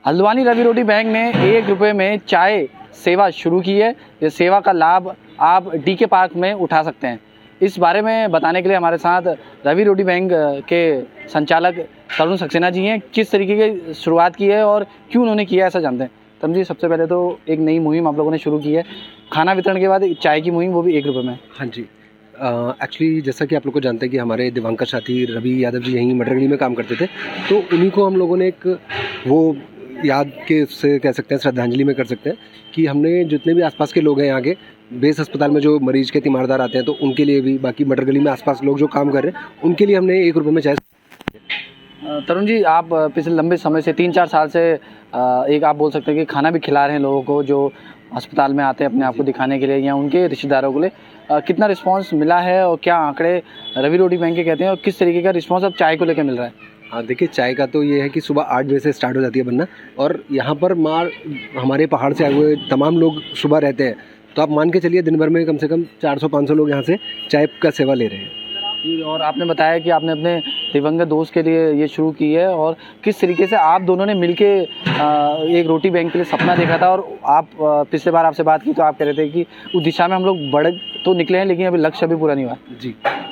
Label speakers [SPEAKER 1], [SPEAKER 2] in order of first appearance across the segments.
[SPEAKER 1] हल्द्वानी रवि रोटी bank ने 1 रुपये में चाय सेवा शुरू की है। ये सेवा का लाभ आप डीके पार्क में उठा सकते हैं। इस बारे में बताने के लिए हमारे साथ रवि रोटी बैंक के संचालक तरुण सक्सेना जी हैं। किस तरीके की शुरुआत की है और क्यों उन्होंने किया ऐसा जानते हैं। तरुण जी, सबसे पहले तो एक नई मुहिम आप लोगों ने शुरू की है, खाना वितरण के बाद चाय की मुहिम, वो भी 1 रुपये में।
[SPEAKER 2] हाँ जी, एक्चुअली जैसा कि आप लोग को जानते हैं कि हमारे दिवंगत साथी रवि यादव जी यहीं मटर गली में काम करते थे, तो उन्हीं को हम लोगों ने एक वो याद के उससे कह सकते हैं, श्रद्धांजलि में कर सकते हैं कि हमने जितने भी आसपास के लोग हैं यहाँ के बेस अस्पताल में जो मरीज के तीमारदार आते हैं, तो उनके लिए भी, बाकी मटर गली में आसपास लोग जो काम कर रहे हैं उनके लिए हमने 1 रुपये में चाय।
[SPEAKER 1] तरुण जी, आप पिछले लंबे समय से 3-4 साल से एक आप बोल सकते हैं कि खाना भी खिला रहे हैं लोगों को जो अस्पताल में आते हैं अपने आप को दिखाने के लिए या उनके रिश्तेदारों के लिए। कितना रिस्पांस मिला है और क्या आंकड़े रवि रोटी बैंक के कहते हैं और किस तरीके का रिस्पांस अब चाय को लेकर मिल रहा है?
[SPEAKER 2] हाँ देखिए, चाय का तो ये है कि सुबह 8 बजे से स्टार्ट हो जाती है बनना, और यहाँ पर हमारे पहाड़ से आए हुए तमाम लोग सुबह रहते हैं, तो आप मान के चलिए दिन भर में कम से कम 400-500 लोग यहाँ से चाय का सेवा ले रहे हैं।
[SPEAKER 1] और आपने बताया कि आपने अपने दिवंगत दोस्त के लिए ये शुरू की है, और किस तरीके से आप दोनों ने मिलके एक रोटी बैंक के लिए सपना देखा था, और आप पिछले बार आपसे बात की तो आप कह रहे थे कि उस दिशा में हम लोग बढ़ तो निकले हैं लेकिन अभी लक्ष्य अभी पूरा नहीं हुआ।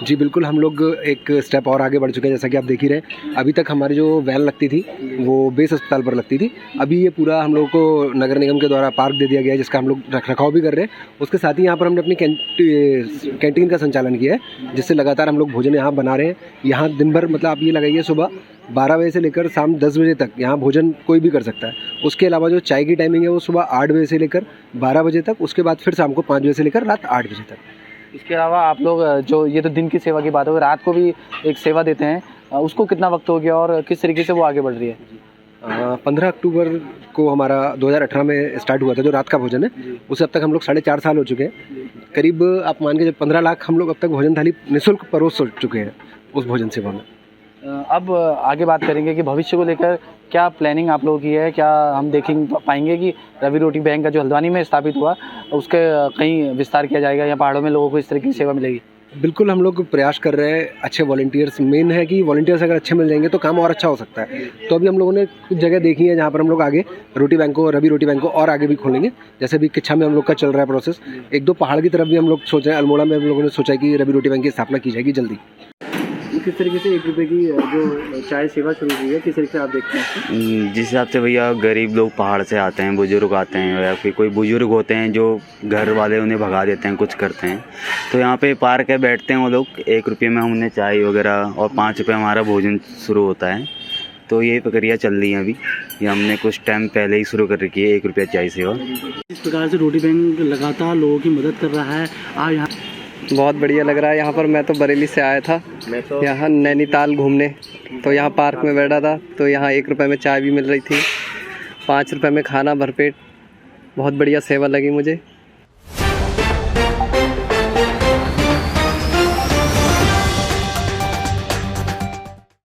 [SPEAKER 2] जी बिल्कुल, हम लोग एक स्टेप और आगे बढ़ चुके हैं। जैसा कि आप देख ही रहे हैं, अभी तक हमारी जो वैन लगती थी वो बेस अस्पताल पर लगती थी, अभी ये पूरा हम लोग को नगर निगम के द्वारा पार्क दे दिया गया है, जिसका हम लोग रखरखाव भी कर रहे हैं। उसके साथ ही यहाँ पर हमने अपनी कैंटीन का संचालन किया है, जिससे लगातार हम लोग भोजन यहाँ बना रहे हैं। यहाँ दिन भर मतलब आप ये लगाइए, सुबह 12 बजे से लेकर शाम 10 बजे तक यहाँ भोजन कोई भी कर सकता है। उसके अलावा जो चाय की टाइमिंग है वो सुबह 8 बजे से लेकर 12 बजे तक, उसके बाद फिर शाम को 5 बजे से लेकर रात 8 बजे तक।
[SPEAKER 1] इसके अलावा आप लोग जो, ये तो दिन की सेवा की बात हो, रात को भी एक सेवा देते हैं, उसको कितना वक्त हो गया और किस तरीके से वो आगे बढ़ रही है?
[SPEAKER 2] 15 अक्टूबर को हमारा 2018 में स्टार्ट हुआ था जो रात का भोजन है, उसे अब तक हम लोग 4.5 साल हो चुके हैं। करीब आप मान के 15 लाख हम लोग अब तक भोजन थाली निःशुल्क परोस चुके हैं उस भोजन सेवा में।
[SPEAKER 1] अब आगे बात करेंगे कि भविष्य को लेकर क्या प्लानिंग आप लोगों की है। क्या हम देखेंगे पाएंगे कि रवि रोटी बैंक का जो हल्द्वानी में स्थापित हुआ उसके कहीं विस्तार किया जाएगा या पहाड़ों में लोगों को इस तरह की सेवा मिलेगी?
[SPEAKER 2] बिल्कुल, हम लोग प्रयास कर रहे हैं। अच्छे वॉलंटियर्स, मेन है कि वॉलंटियर्स अगर अच्छे मिल जाएंगे तो काम और अच्छा हो सकता है। तो अभी हम लोगों ने कुछ जगह देखी है जहाँ पर हम लोग आगे रोटी बैंक को, रवि रोटी बैंक को और आगे भी खोलेंगे। जैसे भी किच्छा में हम लोग का चल रहा है प्रोसेस, 1-2 पहाड़ की तरफ भी हम लोग सोच रहे हैं। अल्मोड़ा में हम लोगों ने सोचा है कि रवि रोटी बैंक की स्थापना की जाएगी जल्दी।
[SPEAKER 1] किस तरीके से 1 रुपये की जो चाय सेवा शुरू की है, किस तरीके से आप देखते हैं?
[SPEAKER 3] जिस हिसाब से भैया गरीब लोग पहाड़ से आते हैं, बुजुर्ग आते हैं या फिर कोई बुजुर्ग होते हैं जो घर वाले उन्हें भगा देते हैं, कुछ करते हैं, तो यहाँ पे पार्क है, बैठते हैं वो लोग। 1 रुपये में हमने चाय वगैरह और 5 रुपये हमारा भोजन शुरू होता है। तो ये प्रक्रिया चल रही है अभी, ये हमने कुछ टाइम पहले ही शुरू कर रखी है 1 रुपया चाय सेवा।
[SPEAKER 1] इस प्रकार से रोटी बैंक लगातार लोगों की मदद कर रहा है। आप यहाँ
[SPEAKER 4] बहुत बढ़िया लग रहा है यहाँ पर। मैं तो बरेली से आया था यहाँ नैनीताल घूमने, तो यहाँ पार्क में बैठा था, तो यहाँ 1 रुपये में चाय भी मिल रही थी, 5 रुपये में खाना भरपेट। बहुत बढ़िया सेवा लगी मुझे।